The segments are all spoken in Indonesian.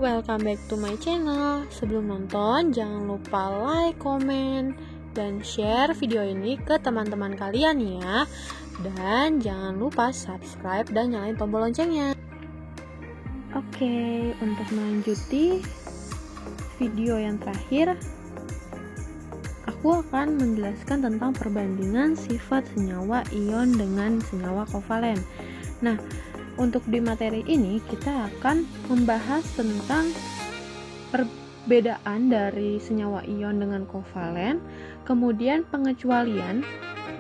welcome back to my channel. Sebelum nonton, jangan lupa like, komen, dan share video ini ke teman-teman kalian ya. Dan jangan lupa subscribe dan nyalain tombol loncengnya. Oke, untuk melanjuti video yang terakhir, aku akan menjelaskan tentang perbandingan sifat senyawa ion dengan senyawa kovalen. Nah, untuk di materi ini kita akan membahas tentang perbedaan dari senyawa ion dengan kovalen, kemudian pengecualian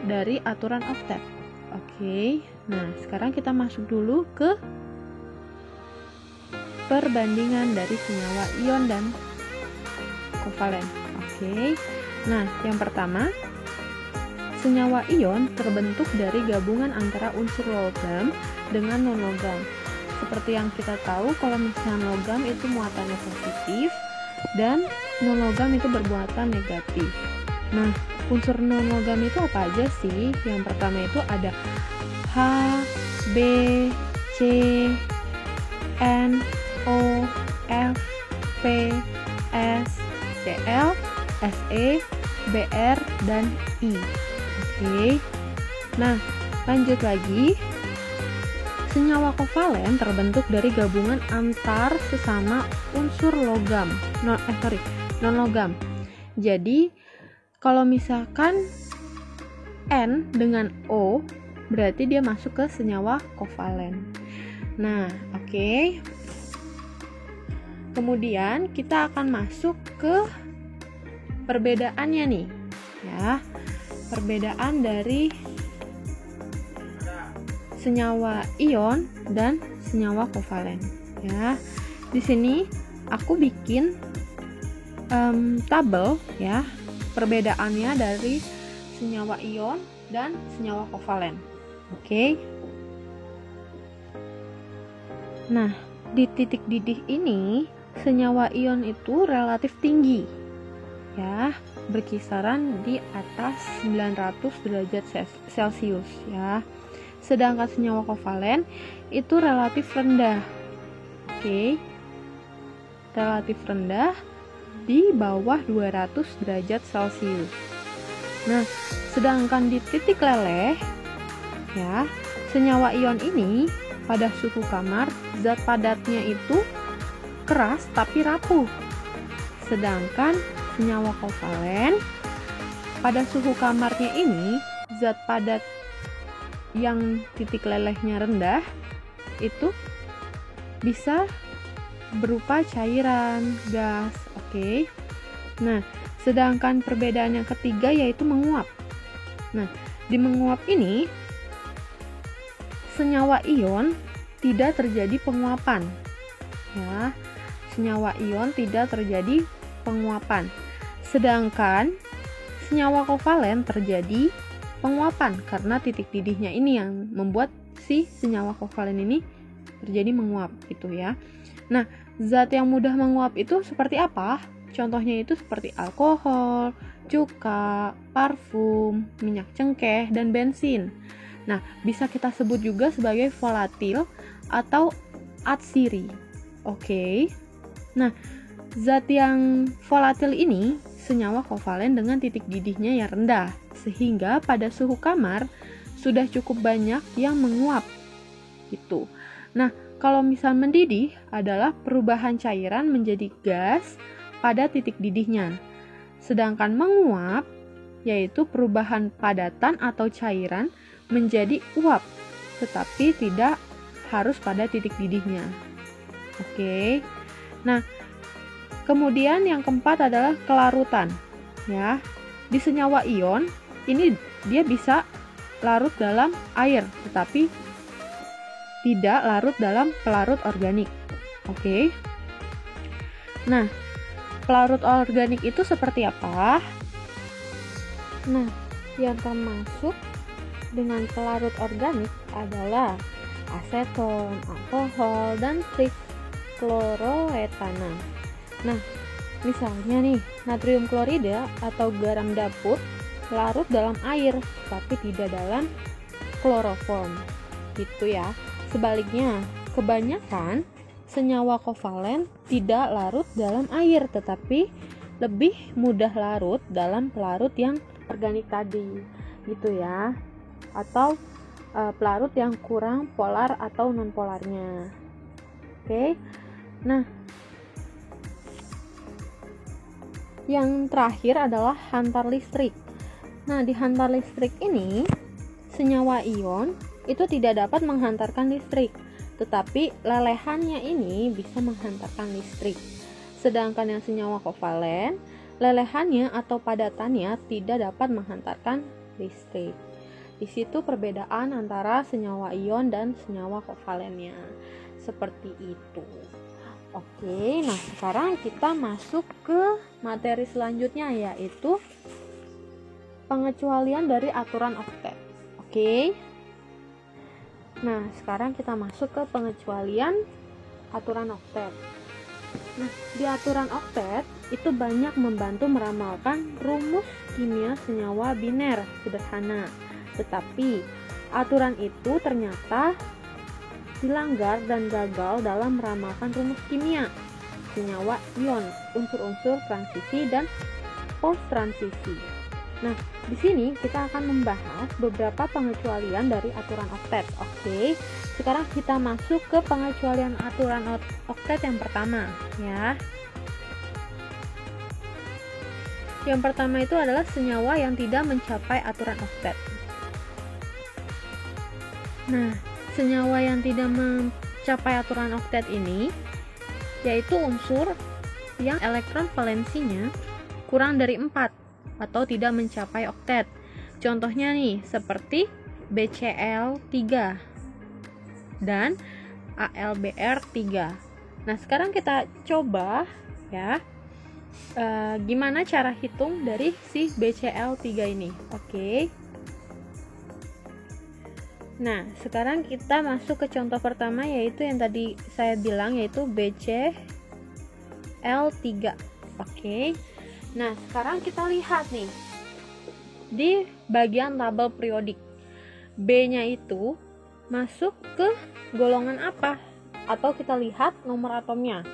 dari aturan oktet. Oke, nah sekarang kita masuk dulu ke perbandingan dari senyawa ion dan kovalen. Oke, nah yang pertama, senyawa ion terbentuk dari gabungan antara unsur logam dengan non-logam. Seperti yang kita tahu, kalau misalnya logam itu muatannya positif dan non-logam itu bermuatan negatif. Nah, unsur non-logam itu apa aja sih? Yang pertama itu ada H, B, C, N, O, F, P, S, Cl, Se, Br, dan I. Oke. Nah, lanjut lagi. Senyawa kovalen terbentuk dari gabungan antar sesama unsur logam, non-logam. Jadi, kalau misalkan N dengan O, berarti dia masuk ke senyawa kovalen. Nah, oke. Kemudian kita akan masuk ke perbedaannya nih, ya. Perbedaan dari senyawa ion dan senyawa kovalen, ya. Di sini aku bikin tabel, ya, perbedaannya dari senyawa ion dan senyawa kovalen. Oke. Nah, di titik didih ini senyawa ion itu relatif tinggi, ya, berkisaran di atas 900 derajat Celcius, ya. Sedangkan senyawa kovalen itu relatif rendah. Oke. Relatif rendah di bawah 200 derajat Celcius. Nah, sedangkan di titik leleh, ya, senyawa ion ini pada suhu kamar zat padatnya itu keras tapi rapuh. Sedangkan senyawa kovalen pada suhu kamarnya ini zat padat yang titik lelehnya rendah itu bisa berupa cairan, gas. Oke. Nah, sedangkan perbedaan yang ketiga yaitu menguap. Nah, di menguap ini senyawa ion tidak terjadi penguapan. Ya, senyawa ion tidak terjadi penguapan. Sedangkan senyawa kovalen terjadi penguapan karena titik didihnya ini yang membuat si senyawa kovalen ini terjadi menguap gitu ya. Nah, zat yang mudah menguap itu seperti apa? Contohnya itu seperti alkohol, cuka, parfum, minyak cengkeh, dan bensin. Nah, bisa kita sebut juga sebagai volatil atau atsiri. Oke. Nah, zat yang volatil ini senyawa kovalen dengan titik didihnya yang rendah, sehingga pada suhu kamar sudah cukup banyak yang menguap gitu. Nah, kalau misal mendidih adalah perubahan cairan menjadi gas pada titik didihnya. Sedangkan menguap yaitu perubahan padatan atau cairan menjadi uap, tetapi tidak harus pada titik didihnya. Oke. Nah, kemudian yang keempat adalah kelarutan, ya. Di senyawa ion ini dia bisa larut dalam air, tetapi tidak larut dalam pelarut organik. Oke. Nah, pelarut organik itu seperti apa? Nah, yang termasuk dengan pelarut organik adalah aseton, alkohol, dan trichloroetana. Nah, misalnya nih, natrium klorida atau garam dapur larut dalam air, tapi tidak dalam kloroform. Gitu ya. Sebaliknya, kebanyakan senyawa kovalen tidak larut dalam air, tetapi lebih mudah larut dalam pelarut yang organik tadi, gitu ya, atau pelarut yang kurang polar atau non polarnya. Oke. Nah, yang terakhir adalah hantar listrik. Nah, di hantar listrik ini senyawa ion itu tidak dapat menghantarkan listrik, tetapi lelehannya ini bisa menghantarkan listrik. Sedangkan yang senyawa kovalen, lelehannya atau padatannya tidak dapat menghantarkan listrik. Di situ perbedaan antara senyawa ion dan senyawa kovalennya. Seperti itu. Oke, nah sekarang kita masuk ke materi selanjutnya, yaitu pengecualian dari aturan oktet. Oke. Nah, sekarang kita masuk ke pengecualian aturan oktet. Nah, di aturan oktet itu banyak membantu meramalkan rumus kimia senyawa biner sederhana. Tetapi aturan itu ternyata dilanggar dan gagal dalam meramalkan rumus kimia senyawa ion, unsur-unsur transisi dan post transisi. Nah, di sini kita akan membahas beberapa pengecualian dari aturan oktet. Oke, sekarang kita masuk ke pengecualian aturan oktet yang pertama, ya. Yang pertama itu adalah senyawa yang tidak mencapai aturan oktet. Nah, senyawa yang tidak mencapai aturan oktet ini yaitu unsur yang elektron valensinya kurang dari 4 atau tidak mencapai oktet. Contohnya nih, seperti BCl3 dan AlBr3. Nah, sekarang kita coba ya, gimana cara hitung dari si BCl3 ini. Oke. Nah, sekarang kita masuk ke contoh pertama, yaitu yang tadi saya bilang, yaitu BCl3. Oke. Nah, sekarang kita lihat nih di bagian tabel periodik, B-nya itu masuk ke golongan apa? Atau kita lihat nomor atomnya.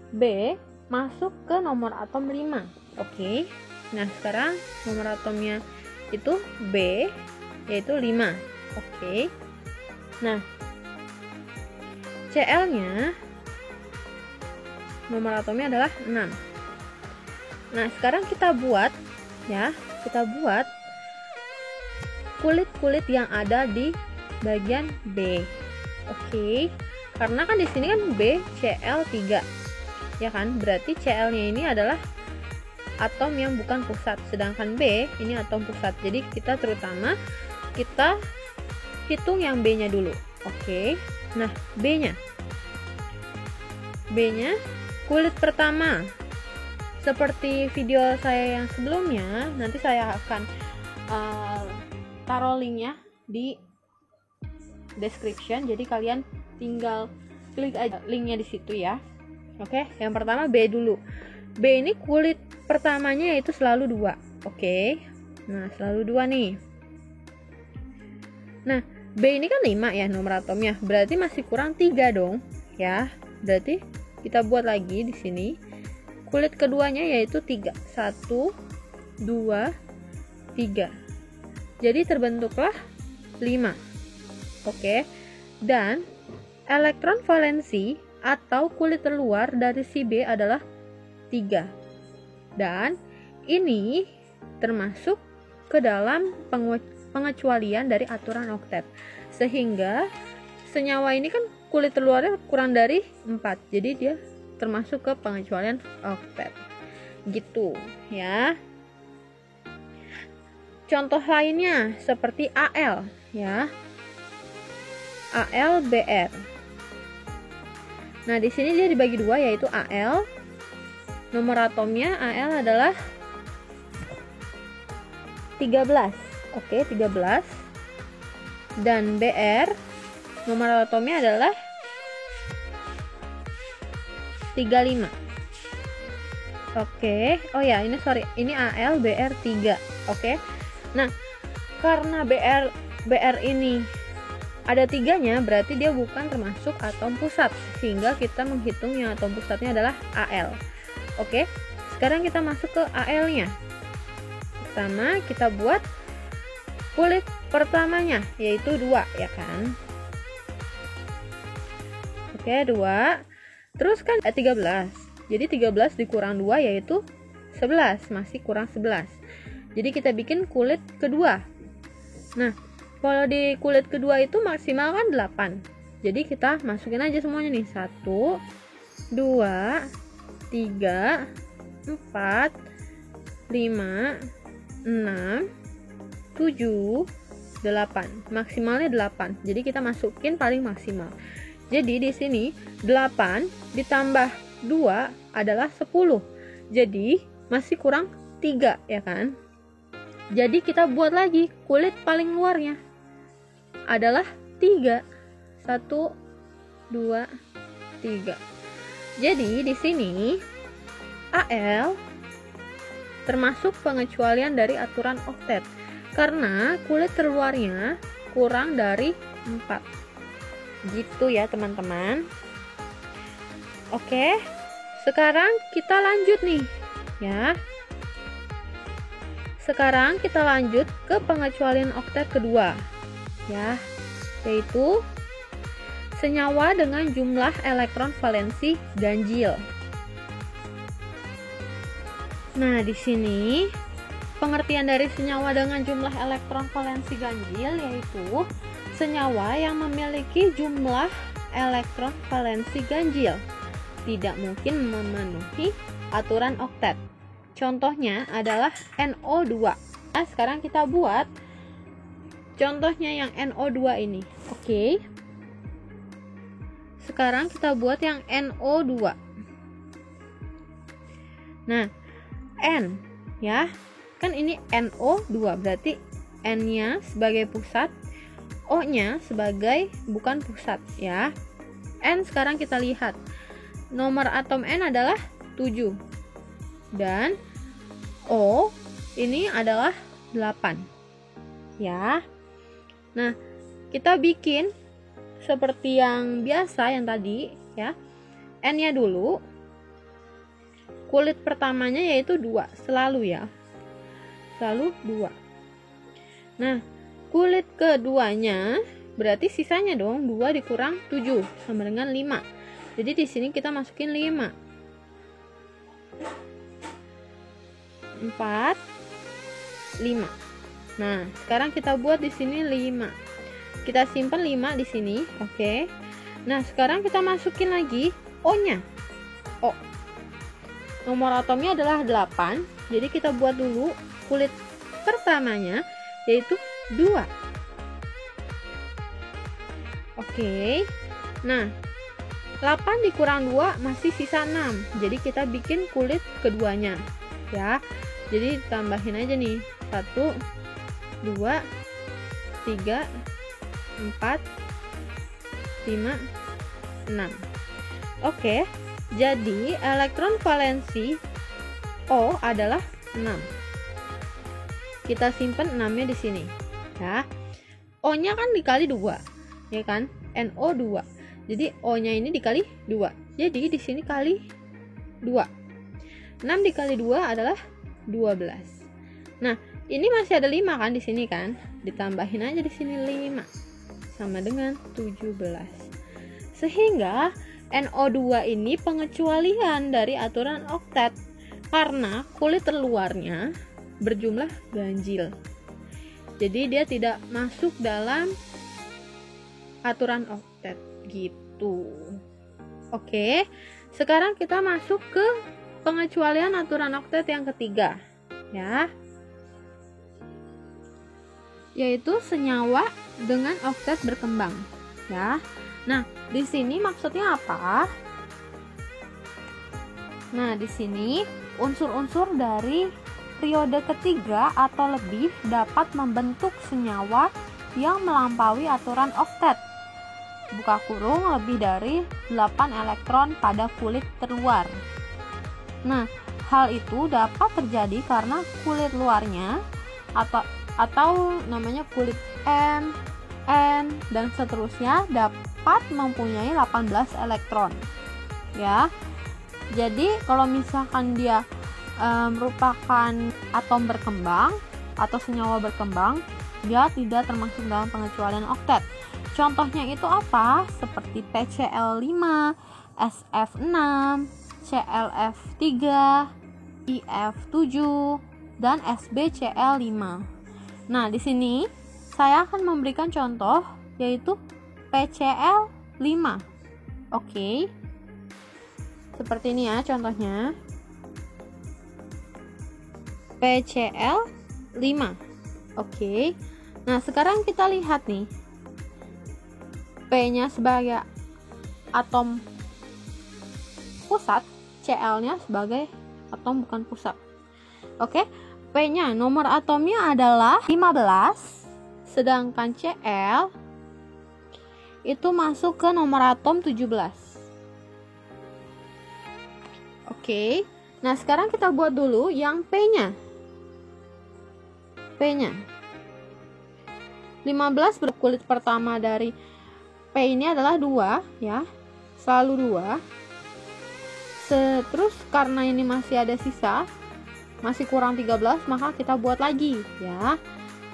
B masuk ke nomor atom 5. Oke. Nah, sekarang nomor atomnya itu B, yaitu 5. Oke. Nah, Cl-nya nomor atomnya adalah 6. Nah, sekarang kita buat kulit-kulit yang ada di bagian B. Oke. Karena kan di sini kan BCl3. Ya kan? Berarti Cl-nya ini adalah atom yang bukan pusat, sedangkan B ini atom pusat. Jadi kita hitung yang B-nya dulu. Oke. Nah, B-nya kulit pertama. Seperti video saya yang sebelumnya, nanti saya akan taruh linknya di description. Jadi kalian tinggal klik aja linknya di situ ya. Oke, yang pertama B dulu. B ini kulit pertamanya yaitu selalu 2. Oke. Nah, selalu 2 nih. Nah, B ini kan 5 ya nomor atomnya. Berarti masih kurang 3 dong, ya. Berarti kita buat lagi di sini. Kulit keduanya yaitu 3. 1 2 3. Jadi terbentuklah 5. Oke. Dan elektron valensi atau kulit terluar dari si B adalah 3. Dan ini termasuk ke dalam pengecualian dari aturan oktet. Sehingga senyawa ini kan kulit terluarnya kurang dari 4. Jadi dia termasuk ke pengecualian oktet. Gitu, ya. Contoh lainnya seperti Al, ya. AlBr. Nah, di sini dia dibagi 2 yaitu Al. Nomor atomnya Al adalah 13. Oke, 13. Dan Br nomor atomnya adalah 35. Oke. Oh ya, ini AlBr3. Oke. Nah, karena BR ini ada 3-nya, berarti dia bukan termasuk atom pusat, sehingga kita menghitung yang atom pusatnya adalah Al. Oke, sekarang kita masuk ke Al-nya. Pertama kita buat kulit pertamanya, yaitu 2, ya kan? Oke, 2. Terus kan 13. Jadi 13 dikurang 2 yaitu 11, masih kurang 11. Jadi kita bikin kulit kedua. Nah, kalau di kulit kedua itu maksimal kan 8. Jadi kita masukin aja semuanya nih. 1, 2, 3, 4, 5, 6, 7, 8. Maksimalnya 8. Jadi kita masukin paling maksimal. Jadi di sini 8 ditambah 2 adalah 10. Jadi masih kurang 3, ya kan? Jadi kita buat lagi kulit paling luarnya adalah 3. 1, 2, 3. Jadi di sini Al termasuk pengecualian dari aturan oktet karena kulit terluarnya kurang dari 4. Gitu ya teman-teman. Oke, sekarang kita lanjut nih ya. Sekarang kita lanjut ke pengecualian oktet kedua ya, yaitu senyawa dengan jumlah elektron valensi ganjil. Nah, di sini pengertian dari senyawa dengan jumlah elektron valensi ganjil yaitu senyawa yang memiliki jumlah elektron valensi ganjil tidak mungkin memenuhi aturan oktet. Contohnya adalah NO2. Nah, sekarang kita buat contohnya yang NO2 ini. Oke. Sekarang kita buat yang NO2. Nah, N ya. Kan ini NO2, berarti N-nya sebagai pusat, O-nya sebagai bukan pusat ya. N sekarang kita lihat. Nomor atom N adalah 7. Dan O ini adalah 8. Ya. Nah, kita bikin seperti yang biasa yang tadi ya. N-nya dulu. Kulit pertamanya yaitu 2, selalu ya. Selalu 2. Nah, kulit keduanya berarti sisanya dong 2 dikurang 7 sama dengan 5. Jadi di sini kita masukin 5. 4, 5. Nah, sekarang kita buat di sini 5. Kita simpan 5 di sini, oke. Nah, sekarang kita masukin lagi O-nya. O. Nomor atomnya adalah 8. Jadi kita buat dulu kulit pertamanya yaitu 2. Oke. Nah, 8 dikurang 2 masih sisa 6. Jadi kita bikin kulit keduanya, ya. Jadi tambahin aja nih. 1, 2, 3, 4, 5, 6. Oke. Jadi elektron valensi O adalah 6. Kita simpan 6-nya di sini, ya. O-nya kan dikali 2, ya kan? NO2. Jadi O-nya ini dikali 2. Jadi di sini kali 2. 6 dikali 2 adalah 12. Nah, ini masih ada 5 kan di sini kan? Ditambahin aja di sini 5 sama dengan 17. Sehingga NO2 ini pengecualian dari aturan oktet karena kulit terluarnya berjumlah ganjil. Jadi dia tidak masuk dalam aturan oktet gitu. Oke, sekarang kita masuk ke pengecualian aturan oktet yang ketiga ya, yaitu senyawa dengan oktet berkembang ya. Nah, di sini maksudnya apa? Nah, di sini unsur-unsur dari periode ketiga atau lebih dapat membentuk senyawa yang melampaui aturan oktet. Buka kurung lebih dari 8 elektron pada kulit terluar. Nah, hal itu dapat terjadi karena kulit luarnya atau namanya kulit M, N, dan seterusnya dapat mempunyai 18 elektron. Ya. Jadi kalau misalkan dia merupakan atom berkembang atau senyawa berkembang, dia tidak termasuk dalam pengecualian oktet. Contohnya itu apa? Seperti PCl5, SF6, ClF3, IF7, dan SbCl5. Nah, di sini saya akan memberikan contoh yaitu PCl5. Oke. Seperti ini ya contohnya. PCl5. Oke. Nah, sekarang kita lihat nih. P-nya sebagai atom pusat, Cl-nya sebagai atom bukan pusat. Oke. P-nya nomor atomnya adalah 15, sedangkan Cl itu masuk ke nomor atom 17. Oke. Nah, sekarang kita buat dulu yang P-nya. P-nya 15 berkulit pertama dari P ini adalah 2 ya. Selalu 2. Terus karena ini masih ada sisa, masih kurang 13, maka kita buat lagi ya.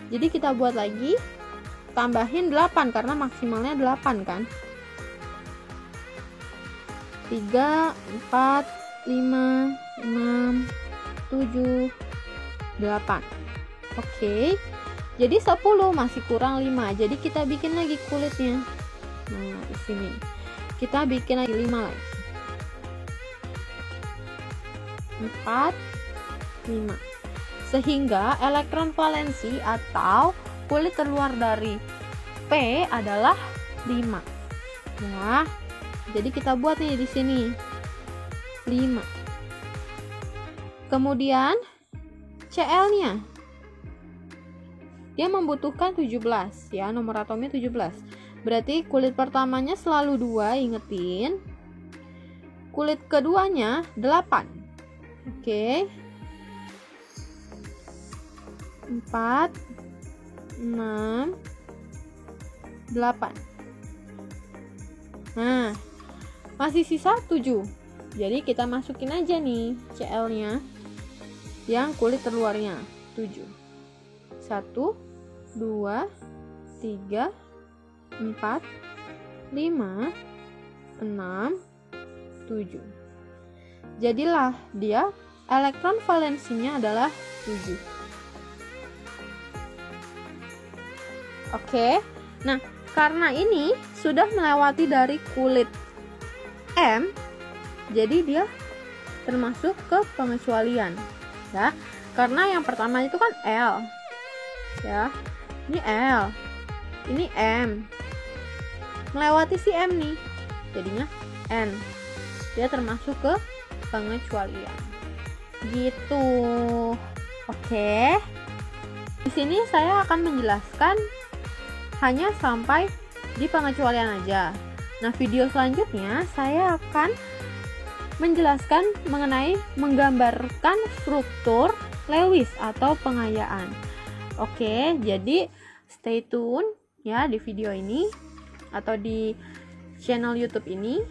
Jadi kita buat lagi, tambahin 8 karena maksimalnya 8 kan. 3, 4, 5, 6, 7, 8. Oke. Jadi 10 masih kurang 5. Jadi kita bikin lagi kulitnya. Nah, di sini. Kita bikin lagi 5 lagi. 4, 5. Sehingga elektron valensi atau kulit terluar dari P adalah 5. Ya. Jadi kita buat nih di sini. 5. Kemudian Cl-nya. Dia membutuhkan 17 ya, nomor atomnya 17. Berarti kulit pertamanya selalu 2, ingetin. Kulit keduanya 8. Oke. 4, 6, 8. Nah, masih sisa 7. Jadi kita masukin aja nih Cl-nya yang kulit terluarnya 7. 1, 2, 3, 4, 5, 6, 7. Jadilah dia elektron valensinya adalah 7. Oke. Nah, karena ini sudah melewati dari kulit M, jadi dia termasuk ke pengecualian ya. Karena yang pertama itu kan L. Ya. Ini L. Ini M. Melewati si M nih. Jadinya N. Dia termasuk ke pengecualian. Gitu. Oke. Di sini saya akan menjelaskan hanya sampai di pengecualian aja. Nah, video selanjutnya saya akan menjelaskan mengenai menggambarkan struktur Lewis atau pengayaan. Oke, jadi stay tune ya di video ini atau di channel YouTube ini.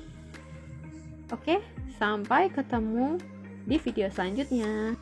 Oke, sampai ketemu di video selanjutnya.